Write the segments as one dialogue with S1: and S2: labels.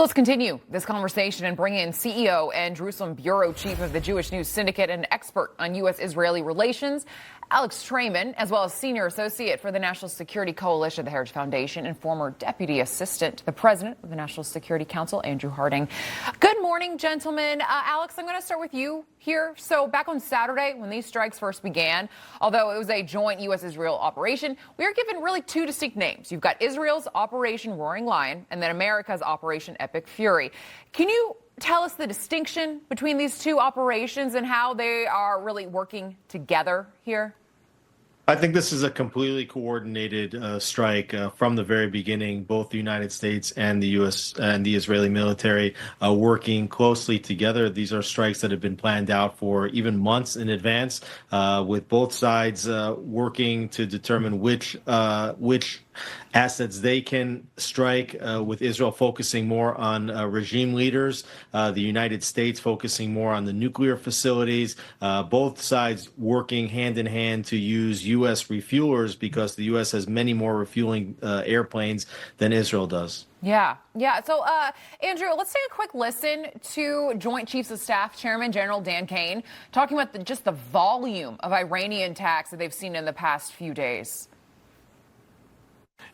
S1: So let's continue this conversation and bring in CEO and Jerusalem bureau chief of the Jewish News Syndicate and expert on U.S.-Israeli relations, Alex Traiman, as well as senior associate for the National Security Coalition, the Heritage Foundation, and former deputy assistant to the president of the National Security Council, Andrew Harding. Good morning, gentlemen. Alex, I'm going to start with you here. So back on Saturday, when these strikes first began, although it was a joint U.S.-Israel operation, we are given really two distinct names. You've got Israel's Operation Roaring Lion and then America's Operation Epic Fury. Can you tell us the distinction between these two operations and how they are really working together here?
S2: I think this is a completely coordinated strike from the very beginning. Both the United States and the U.S. and the Israeli military working closely together. These are strikes that have been planned out for even months in advance, with both sides working to determine which assets they can strike, with Israel focusing more on regime leaders, the United States focusing more on the nuclear facilities, both sides working hand in hand to use U.S. refuelers because the U.S. has many more refueling airplanes than Israel does.
S1: Yeah. So, Andrew, let's take a quick listen to Joint Chiefs of Staff Chairman General Dan Kane talking about just the volume of Iranian attacks that they've seen in the past few days.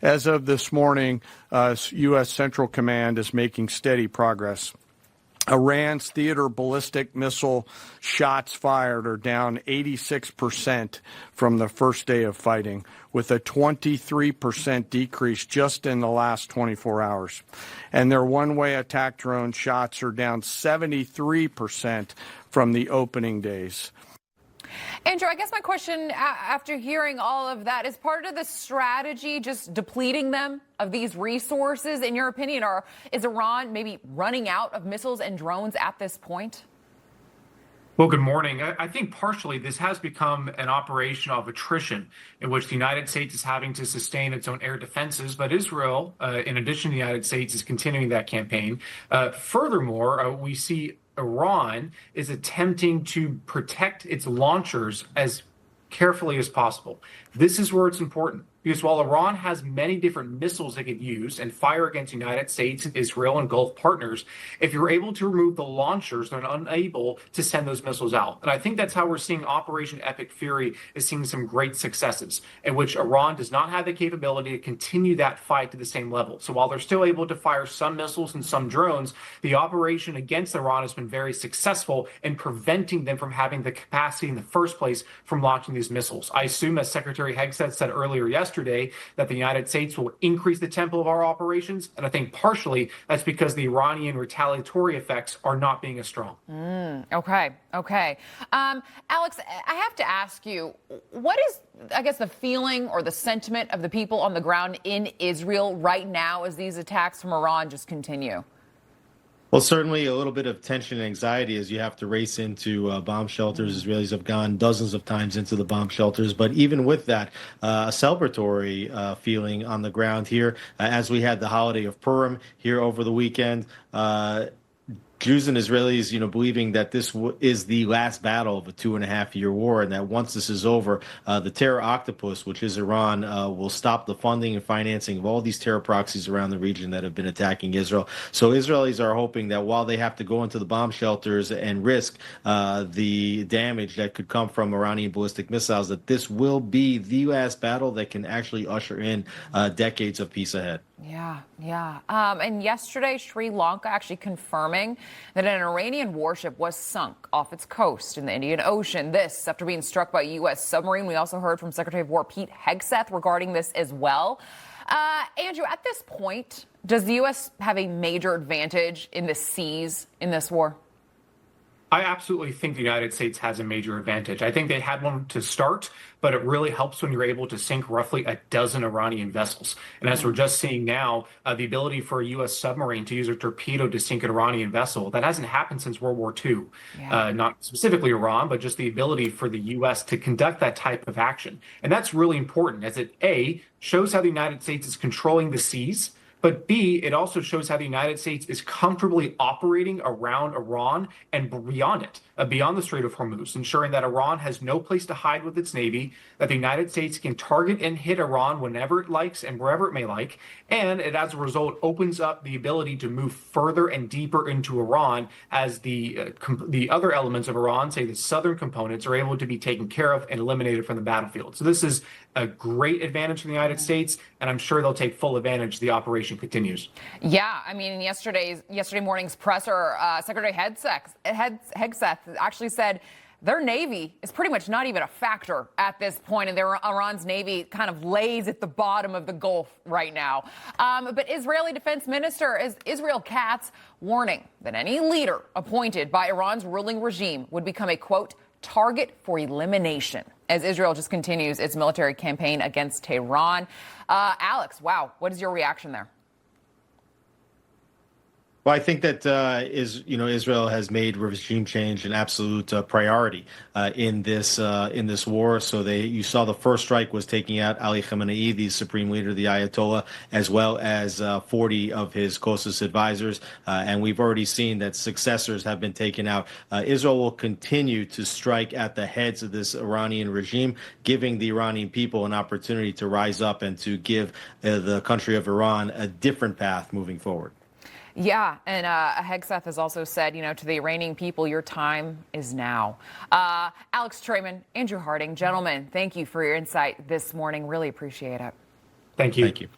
S3: As of this morning, U.S. Central Command is making steady progress. Iran's theater ballistic missile shots fired are down 86% from the first day of fighting, with a 23% decrease just in the last 24 hours. And their one-way attack drone shots are down 73% from the opening days.
S1: Andrew, I guess my question after hearing all of that is part of the strategy just depleting them of these resources, in your opinion, or is Iran maybe running out of missiles and drones at this point?
S4: Well, good morning. I think partially this has become an operation of attrition in which the United States is having to sustain its own air defenses, but Israel, in addition to the United States, is continuing that campaign. Furthermore, we see Iran is attempting to protect its launchers as carefully as possible. This is where it's important. Because while Iran has many different missiles it could use and fire against the United States and Israel and Gulf partners, if you're able to remove the launchers, they're unable to send those missiles out. And I think that's how we're seeing Operation Epic Fury is seeing some great successes, in which Iran does not have the capability to continue that fight to the same level. So while they're still able to fire some missiles and some drones, the operation against Iran has been very successful in preventing them from having the capacity in the first place from launching these missiles. I assume, as Secretary Hegseth said earlier yesterday, that the United States will increase the tempo of our operations. And I think partially that's because the Iranian retaliatory effects are not being as strong.
S1: Okay. Alex, I have to ask you, what is, I guess, the feeling or the sentiment of the people on the ground in Israel right now as these attacks from Iran just continue?
S2: Well, certainly a little bit of tension and anxiety as you have to race into bomb shelters. Israelis have gone dozens of times into the bomb shelters. But even with that, a celebratory feeling on the ground here, as we had the holiday of Purim here over the weekend. Jews and Israelis, believing that this is the last battle of a 2.5-year war, and that once this is over, the terror Octopus, which is Iran, will stop the funding and financing of all these terror proxies around the region that have been attacking Israel. So Israelis are hoping that while they have to go into the bomb shelters and risk the damage that could come from Iranian ballistic missiles, that this will be the last battle that can actually usher in decades of peace ahead.
S1: Yeah. And yesterday, Sri Lanka actually confirming that an Iranian warship was sunk off its coast in the Indian Ocean. This after being struck by a U.S. submarine. We also heard from Secretary of War Pete Hegseth regarding this as well. Andrew, at this point, does the U.S. have a major advantage in the seas in this war?
S4: I absolutely think the United States has a major advantage. I think they had one to start, but it really helps when you're able to sink roughly a dozen Iranian vessels. And as we're just seeing now, the ability for a U.S. submarine to use a torpedo to sink an Iranian vessel, that hasn't happened since World War II. Not specifically Iran, but just the ability for the U.S. to conduct that type of action. And that's really important as it, A, shows how the United States is controlling the seas, But B, it also shows how the United States is comfortably operating around Iran and beyond it, beyond the Strait of Hormuz, ensuring that Iran has no place to hide with its navy, that the United States can target and hit Iran whenever it likes and wherever it may like, and it, as a result, opens up the ability to move further and deeper into Iran as the other elements of Iran, say the southern components, are able to be taken care of and eliminated from the battlefield. So this is a great advantage for the United States, and I'm sure they'll take full advantage as the operation continues.
S1: Yeah, I mean, in yesterday morning's presser, Secretary Hegseth actually said their Navy is pretty much not even a factor at this point, and Iran's Navy kind of lays at the bottom of the Gulf right now. But Israeli Defense Minister Israel Katz warning that any leader appointed by Iran's ruling regime would become a, quote, target for elimination as Israel just continues its military campaign against Tehran. Alex, wow, what is your reaction there?
S2: Well, I think that Israel has made regime change an absolute priority in this war. So you saw the first strike was taking out Ali Khamenei, the supreme leader, the Ayatollah, as well as 40 of his closest advisors. And we've already seen that successors have been taken out. Israel will continue to strike at the heads of this Iranian regime, giving the Iranian people an opportunity to rise up and to give the country of Iran a different path moving forward.
S1: Yeah, and Hegseth has also said, to the Iranian people, your time is now. Alex Traiman, Andrew Harding, gentlemen, thank you for your insight this morning. Really appreciate it.
S4: Thank you.
S2: Thank you.